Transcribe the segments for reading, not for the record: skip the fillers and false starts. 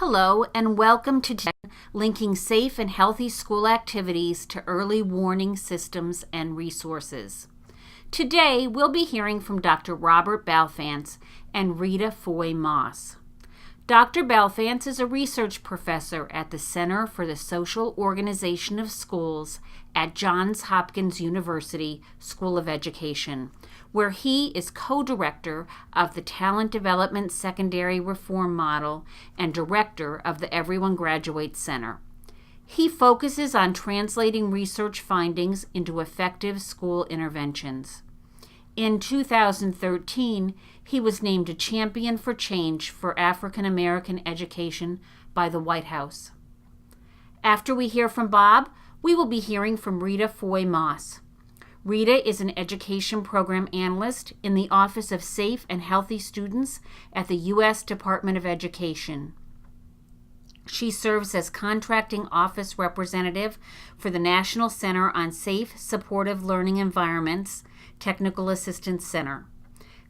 Hello and welcome to Linking Safe and Healthy School Activities to Early Warning Systems and Resources. Today we'll be hearing from Dr. Robert Balfance and Rita Foy-Moss. Dr. Balfance is a research professor at the Center for the Social Organization of Schools at Johns Hopkins University School of Education, where he is co-director of the Talent Development Secondary Reform Model and director of the Everyone Graduates Center. He focuses on translating research findings into effective school interventions. In 2013, he was named a Champion for Change for African American Education by the White House. After we hear from Bob, we will be hearing from Rita Foy-Moss. Rita is an education program analyst in the Office of Safe and Healthy Students at the U.S. Department of Education. She serves as contracting office representative for the National Center on Safe, Supportive Learning Environments Technical Assistance Center.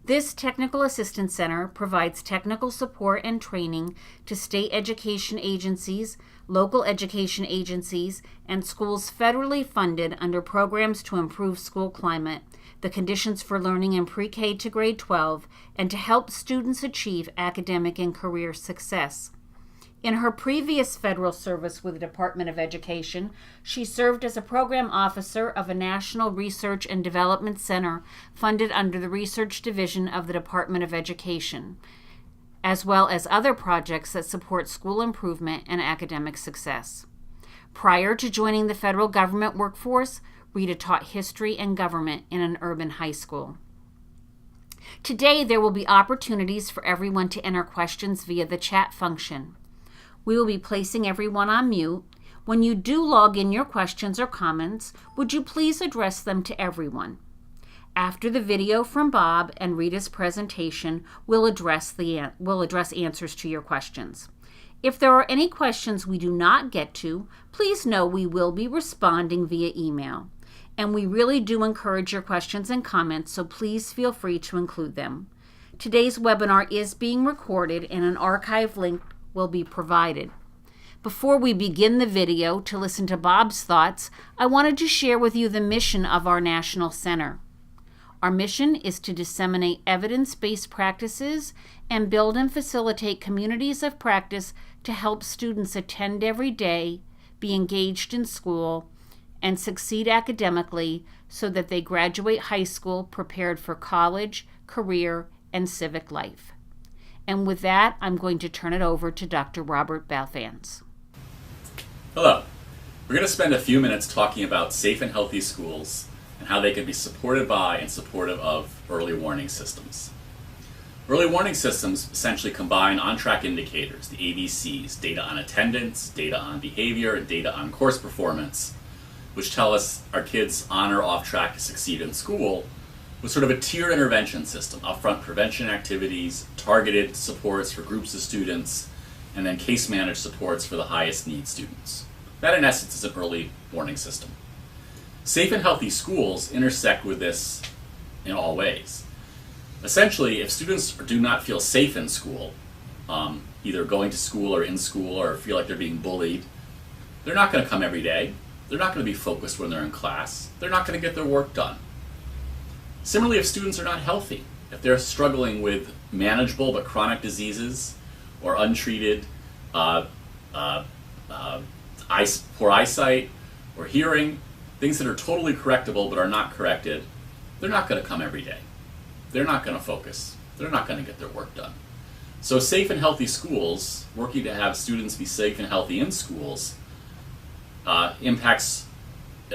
This Technical Assistance Center provides technical support and training to state education agencies, local education agencies, and schools federally funded under programs to improve school climate, the conditions for learning in pre-K to grade 12, and to help students achieve academic and career success. In her previous federal service with the Department of Education, she served as a program officer of a national research and development center funded under the Research Division of the Department of Education, as well as other projects that support school improvement and academic success. Prior to joining the federal government workforce, Rita taught history and government in an urban high school. Today, there will be opportunities for everyone to enter questions via the chat function. We will be placing everyone on mute. When you do log in your questions or comments, would you please address them to everyone? After the video from Bob and Rita's presentation, we'll address answers to your questions. If there are any questions we do not get to, please know we will be responding via email. And we really do encourage your questions and comments, so please feel free to include them. Today's webinar is being recorded and an archive link will be provided. Before we begin the video to listen to Bob's thoughts, I wanted to share with you the mission of our National Center. Our mission is to disseminate evidence-based practices and build and facilitate communities of practice to help students attend every day, be engaged in school, and succeed academically so that they graduate high school prepared for college, career, and civic life. And with that, I'm going to turn it over to Dr. Robert Balfance. Hello. We're going to spend a few minutes talking about safe and healthy schools and how they can be supported by and supportive of early warning systems. Early warning systems essentially combine on-track indicators, the ABCs, data on attendance, data on behavior, and data on course performance, which tell us our kids on or off track to succeed in school, with sort of a tiered intervention system, upfront prevention activities, targeted supports for groups of students, and then case-managed supports for the highest need students. That, in essence, is an early warning system. Safe and healthy schools intersect with this in all ways. Essentially, if students do not feel safe in school, either going to school or in school or feel like they're being bullied, they're not going to come every day. They're not going to be focused when they're in class. They're not going to get their work done. Similarly, if students are not healthy, if they're struggling with manageable but chronic diseases or untreated poor eyesight or hearing, things that are totally correctable but are not corrected, they're not going to come every day. They're not going to focus. They're not going to get their work done. So safe and healthy schools, working to have students be safe and healthy in schools, impacts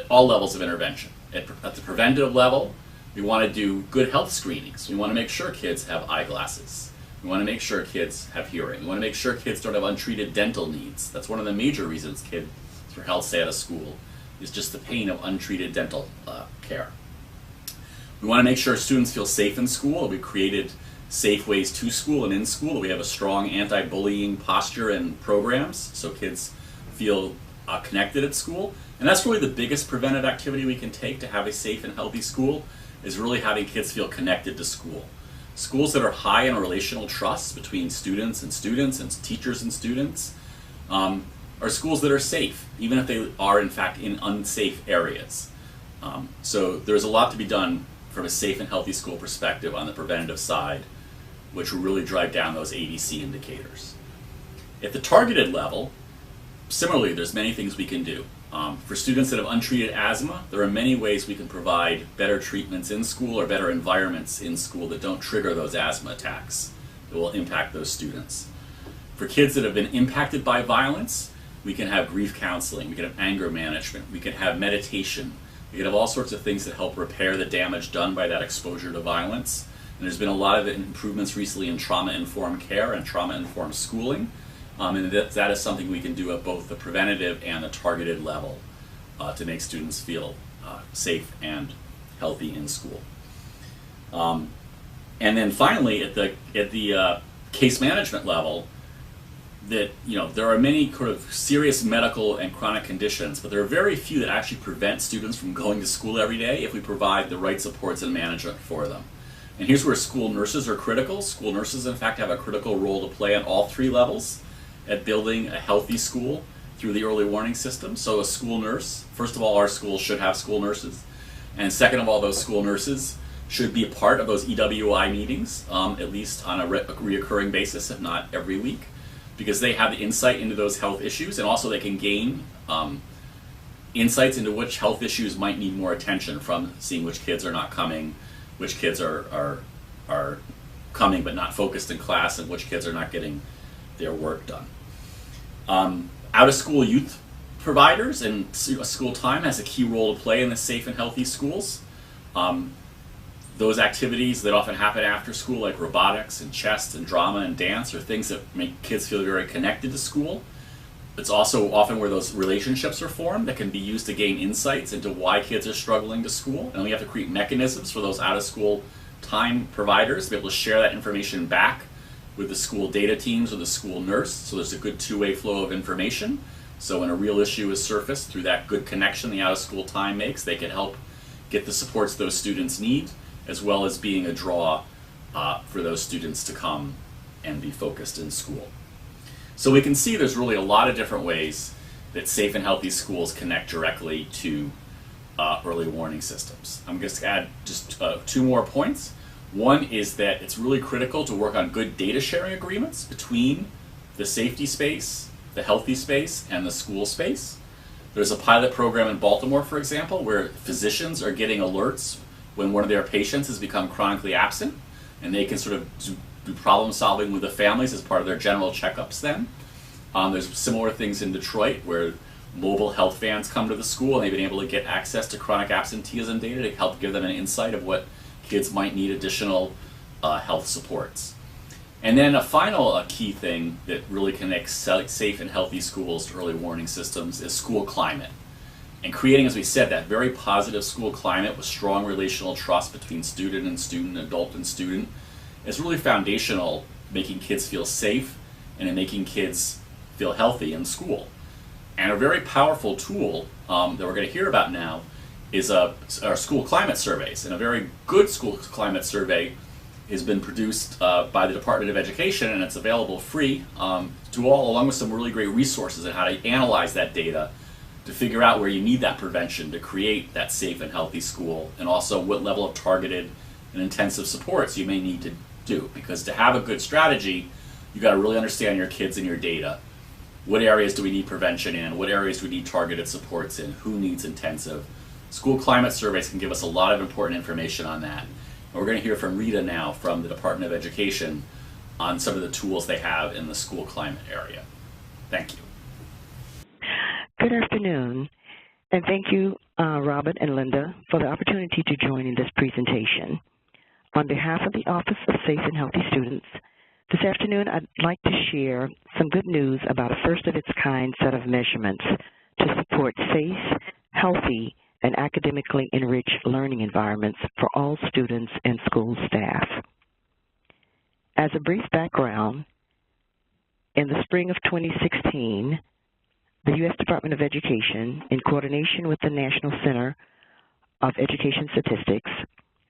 all levels of intervention. At the preventative level, we want to do good health screenings. We want to make sure kids have eyeglasses. We want to make sure kids have hearing. We want to make sure kids don't have untreated dental needs. That's one of the major reasons kids for health stay out of school, is just the pain of untreated dental care. We want to make sure students feel safe in school. We created safe ways to school and in school. We have a strong anti-bullying posture and programs so kids feel connected at school. And that's really the biggest preventive activity we can take to have a safe and healthy school, is really having kids feel connected to school. Schools that are high in relational trust between students and teachers and students are schools that are safe, even if they are in fact in unsafe areas. So there's a lot to be done from a safe and healthy school perspective on the preventative side, which will really drive down those ABC indicators. At the targeted level, similarly, there's many things we can do. For students that have untreated asthma, there are many ways we can provide better treatments in school or better environments in school that don't trigger those asthma attacks that will impact those students. For kids that have been impacted by violence, we can have grief counseling, we can have anger management, we can have meditation, we can have all sorts of things that help repair the damage done by that exposure to violence. And there's been a lot of improvements recently in trauma-informed care and trauma-informed schooling. And that is something we can do at both the preventative and the targeted level to make students feel safe and healthy in school. And then finally, at the case management level, that there are many sort of serious medical and chronic conditions, but there are very few that actually prevent students from going to school every day if we provide the right supports and management for them. And here's where school nurses are critical. School nurses, in fact, have a critical role to play on all three levels at building a healthy school through the early warning system. So a school nurse, first of all, our schools should have school nurses. And second of all, those school nurses should be a part of those EWI meetings, at least on a reoccurring basis, if not every week, because they have the insight into those health issues, and also they can gain insights into which health issues might need more attention from seeing which kids are not coming, which kids are coming but not focused in class, and which kids are not getting their work done. Out-of-school youth providers and school time has a key role to play in the safe and healthy schools. Those activities that often happen after school, like robotics and chess and drama and dance, are things that make kids feel very connected to school. It's also often where those relationships are formed that can be used to gain insights into why kids are struggling to school. And we have to create mechanisms for those out-of-school time providers to be able to share that information back with the school data teams or the school nurse, so there's a good two-way flow of information. So when a real issue is surfaced, through that good connection the out-of-school time makes, they can help get the supports those students need, as well as being a draw for those students to come and be focused in school. So we can see there's really a lot of different ways that safe and healthy schools connect directly to early warning systems. I'm going to add just two more points. One is that it's really critical to work on good data sharing agreements between the safety space, the healthy space, and the school space. There's a pilot program in Baltimore, for example, where physicians are getting alerts when one of their patients has become chronically absent, and they can sort of do problem solving with the families as part of their general checkups then. There's similar things in Detroit where mobile health vans come to the school, and they've been able to get access to chronic absenteeism data to help give them an insight of what kids might need additional health supports. And then a final key thing that really connects safe and healthy schools to early warning systems is school climate. And creating, as we said, that very positive school climate with strong relational trust between student and student, adult and student, is really foundational, making kids feel safe and in making kids feel healthy in school. And a very powerful tool that we're going to hear about now is our school climate surveys. And a very good school climate survey has been produced by the Department of Education, and it's available free to all, along with some really great resources on how to analyze that data to figure out where you need that prevention to create that safe and healthy school, and also what level of targeted and intensive supports you may need to do. Because to have a good strategy, you got to really understand your kids and your data. What areas do we need prevention in? What areas do we need targeted supports in? Who needs intensive? School climate surveys can give us a lot of important information on that. And we're going to hear from Rita now from the Department of Education on some of the tools they have in the school climate area. Thank you. Good afternoon, and thank you, Robert and Linda, for the opportunity to join in this presentation. On behalf of the Office of Safe and Healthy Students, this afternoon I'd like to share some good news about a first-of-its-kind set of measurements to support safe, healthy, and academically enriched learning environments for all students and school staff. As a brief background, in the spring of 2016, the U.S. Department of Education, in coordination with the National Center of Education Statistics,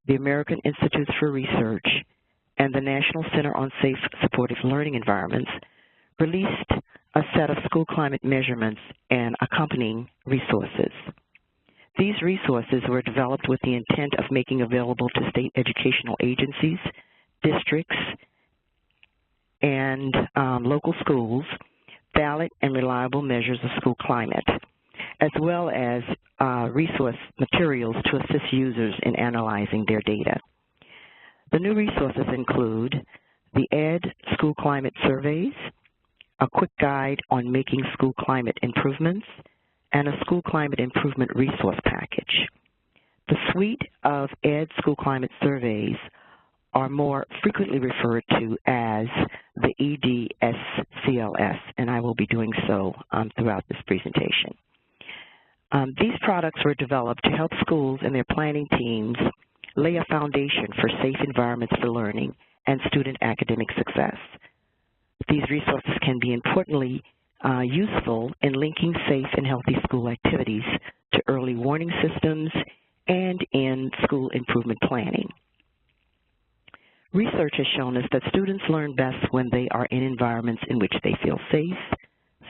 the American Institutes for Research, and the National Center on Safe Supportive Learning Environments released a set of school climate measurements and accompanying resources. These resources were developed with the intent of making available to state educational agencies, districts, and local schools valid and reliable measures of school climate, as well as resource materials to assist users in analyzing their data. The new resources include the ED School Climate Surveys, a quick guide on making school climate improvements, and a school climate improvement resource package. The suite of ED School Climate Surveys are more frequently referred to as the EWS, and I will be doing so throughout this presentation. These products were developed to help schools and their planning teams lay a foundation for safe environments for learning and student academic success. These resources can be importantly useful in linking safe and healthy school activities to early warning systems and in school improvement planning. Research has shown us that students learn best when they are in environments in which they feel safe,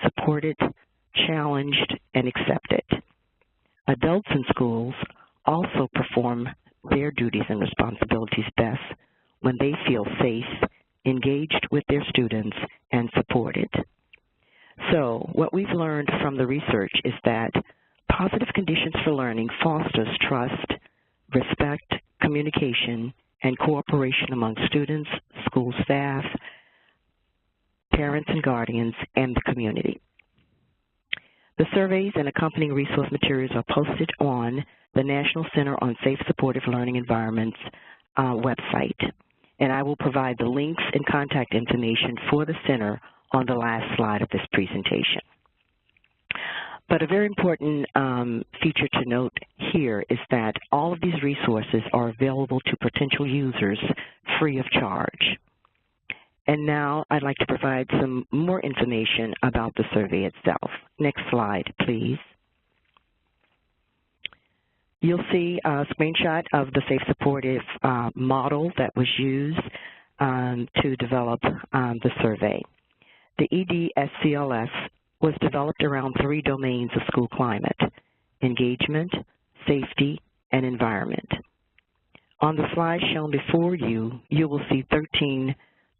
supported, challenged, and accepted. Adults in schools also perform their duties and responsibilities best when they feel safe, engaged with their students, and supported. So what we've learned from the research is that positive conditions for learning fosters trust, respect, communication, and cooperation among students, school staff, parents and guardians, and the community. The surveys and accompanying resource materials are posted on the National Center on Safe Supportive Learning Environments website, and I will provide the links and contact information for the center on the last slide of this presentation. But a very important feature to note here is that all of these resources are available to potential users free of charge. And now I'd like to provide some more information about the survey itself. Next slide, please. You'll see a screenshot of the Safe Supportive model that was used to develop the survey. The EDSCLS was developed around 3 domains of school climate: engagement, safety, and environment. On the slide shown before you, you will see 13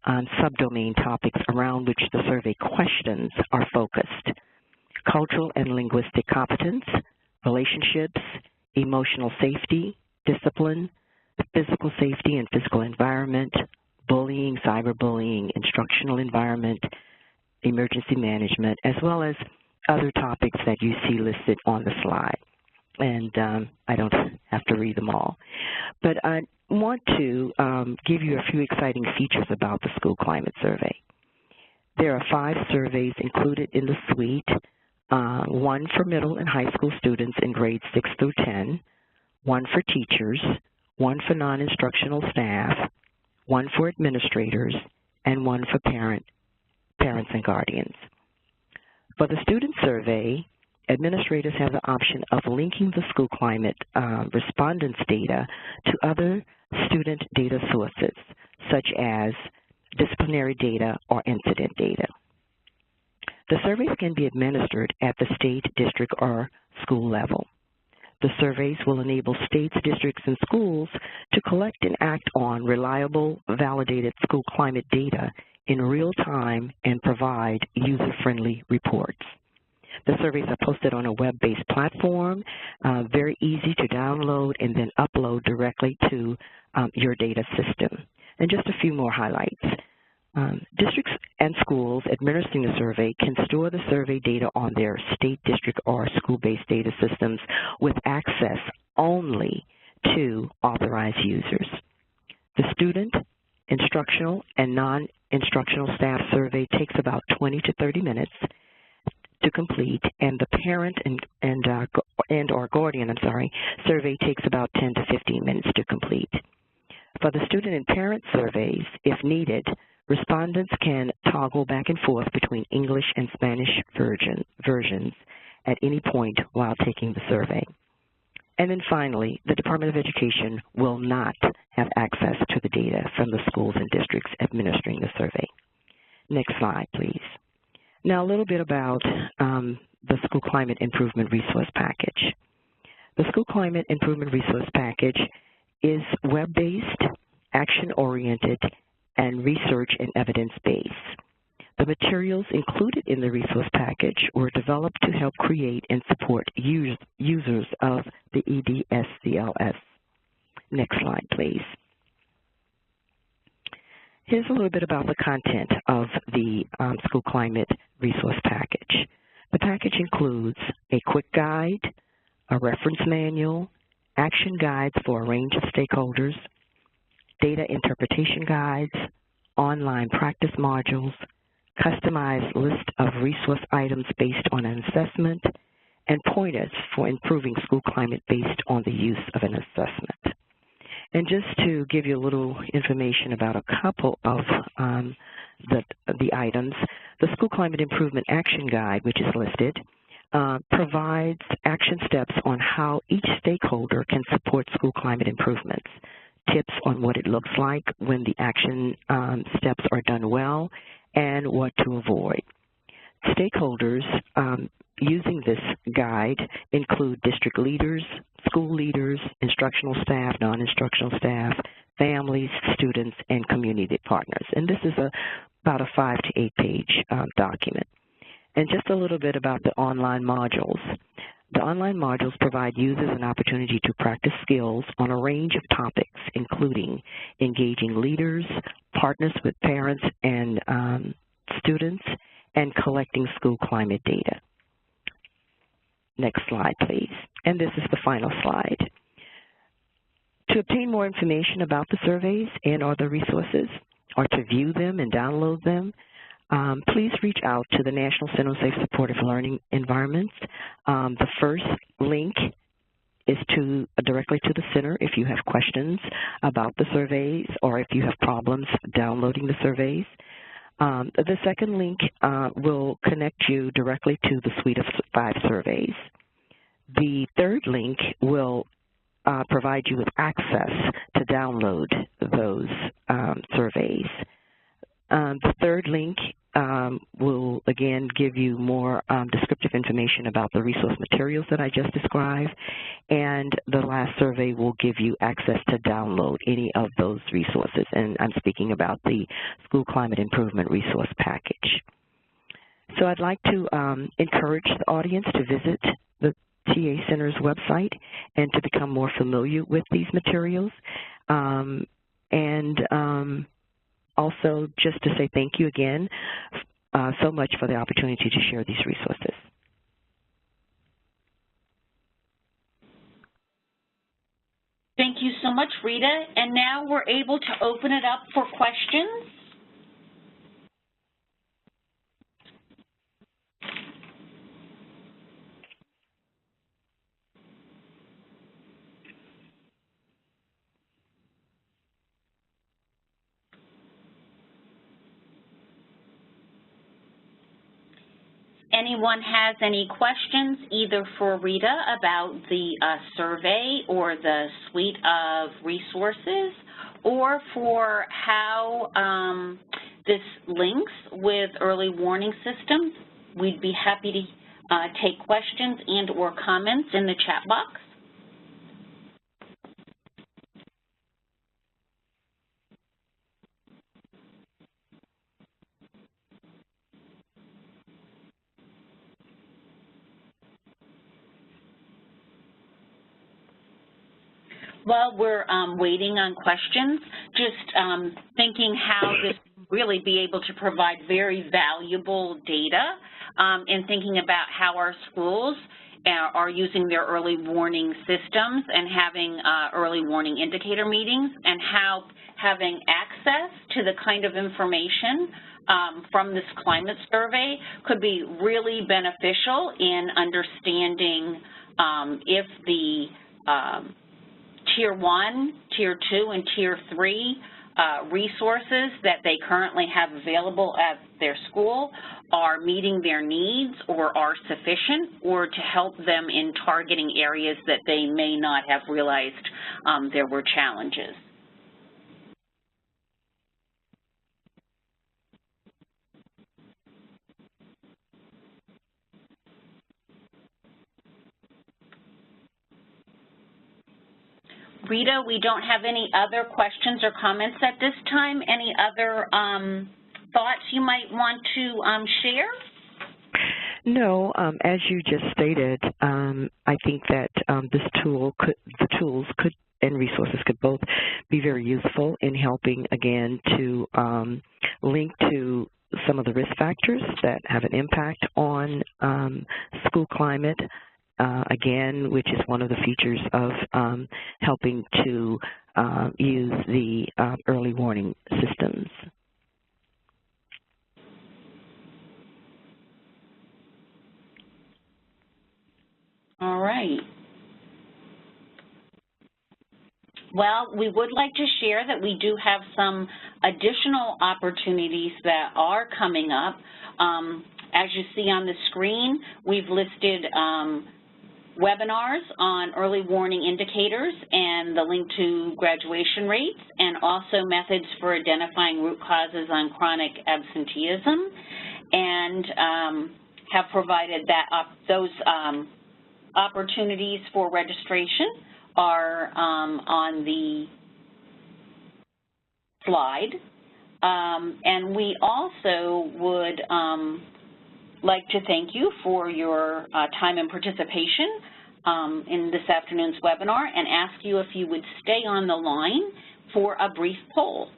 subdomain topics around which the survey questions are focused: cultural and linguistic competence, relationships, emotional safety, discipline, physical safety and physical environment, bullying, cyberbullying, instructional environment, emergency management, as well as other topics that you see listed on the slide. And I don't have to read them all. But I want to give you a few exciting features about the School Climate Survey. There are 5 surveys included in the suite, 1 for middle and high school students in grades 6 through 10, 1 for teachers, 1 for non-instructional staff, 1 for administrators, and 1 for parents and guardians. For the student survey, administrators have the option of linking the school climate respondents data to other student data sources, such as disciplinary data or incident data. The surveys can be administered at the state, district, or school level. The surveys will enable states, districts, and schools to collect and act on reliable, validated school climate data in real time and provide user-friendly reports. The surveys are posted on a web-based platform, very easy to download and then upload directly to your data system. And just a few more highlights. Districts and schools administering the survey can store the survey data on their state, district, or school-based data systems with access only to authorized users. The student, instructional, and non-instructional staff survey takes about 20 to 30 minutes to complete, and the parent and or guardian, survey takes about 10 to 15 minutes to complete. For the student and parent surveys, if needed, respondents can toggle back and forth between English and Spanish versions at any point while taking the survey. And then finally, the Department of Education will not have access to the data from the schools and districts administering the survey. Next slide, please. Now, a little bit about the School Climate Improvement Resource Package. The School Climate Improvement Resource Package is web-based, action-oriented, and research and evidence-based. The materials included in the resource package were developed to help create and support users of the EWS. Next slide, please. Here's a little bit about the content of the School Climate Resource Package. The package includes a quick guide, a reference manual, action guides for a range of stakeholders, data interpretation guides, online practice modules, customized list of resource items based on an assessment, and pointers for improving school climate based on the use of an assessment. And just to give you a little information about a couple of the items, the School Climate Improvement Action Guide, which is listed, provides action steps on how each stakeholder can support school climate improvements, tips on what it looks like when the action steps are done well, and what to avoid. Stakeholders using this guide include district leaders, school leaders, instructional staff, non-instructional staff, families, students, and community partners. And this is about a 5 to 8 page document. And just a little bit about the online modules. The online modules provide users an opportunity to practice skills on a range of topics, including engaging leaders, partners with parents and students, and collecting school climate data. Next slide, please. And this is the final slide. To obtain more information about the surveys and or the resources, or to view them and download them, please reach out to the National Center for Safe Supportive Learning Environments. The first link is directly to the center if you have questions about the surveys or if you have problems downloading the surveys. The second link will connect you directly to the suite of 5 surveys. The third link will provide you with access to download those surveys. The third link will, again, give you more descriptive information about the resource materials that I just described, and the last survey will give you access to download any of those resources, and I'm speaking about the School Climate Improvement Resource Package. So I'd like to encourage the audience to visit the TA Center's website and to become more familiar with these materials, also, just to say thank you again so much for the opportunity to share these resources. Thank you so much, Rita. And now we're able to open it up for questions. Anyone has any questions either for Rita about the survey or the suite of resources, or for how this links with early warning systems, we'd be happy to take questions and or comments in the chat box. While we're waiting on questions, just thinking how this really be able to provide very valuable data in thinking about how our schools are using their early warning systems and having early warning indicator meetings, and how having access to the kind of information from this climate survey could be really beneficial in understanding if the Tier 1, Tier 2, and Tier 3 resources that they currently have available at their school are meeting their needs or are sufficient, or to help them in targeting areas that they may not have realized there were challenges. Rita, we don't have any other questions or comments at this time. Any other thoughts you might want to share? No, as you just stated, I think that the tools and resources could both be very useful in helping, again, to link to some of the risk factors that have an impact on school climate, again, which is one of the features of helping to use the early warning systems. All right. Well, we would like to share that we do have some additional opportunities that are coming up. As you see on the screen, we've listed webinars on early warning indicators and the link to graduation rates, and also methods for identifying root causes on chronic absenteeism, and have provided that those opportunities for registration are on the slide. And we also would like to thank you for your time and participation in this afternoon's webinar, and ask you if you would stay on the line for a brief poll.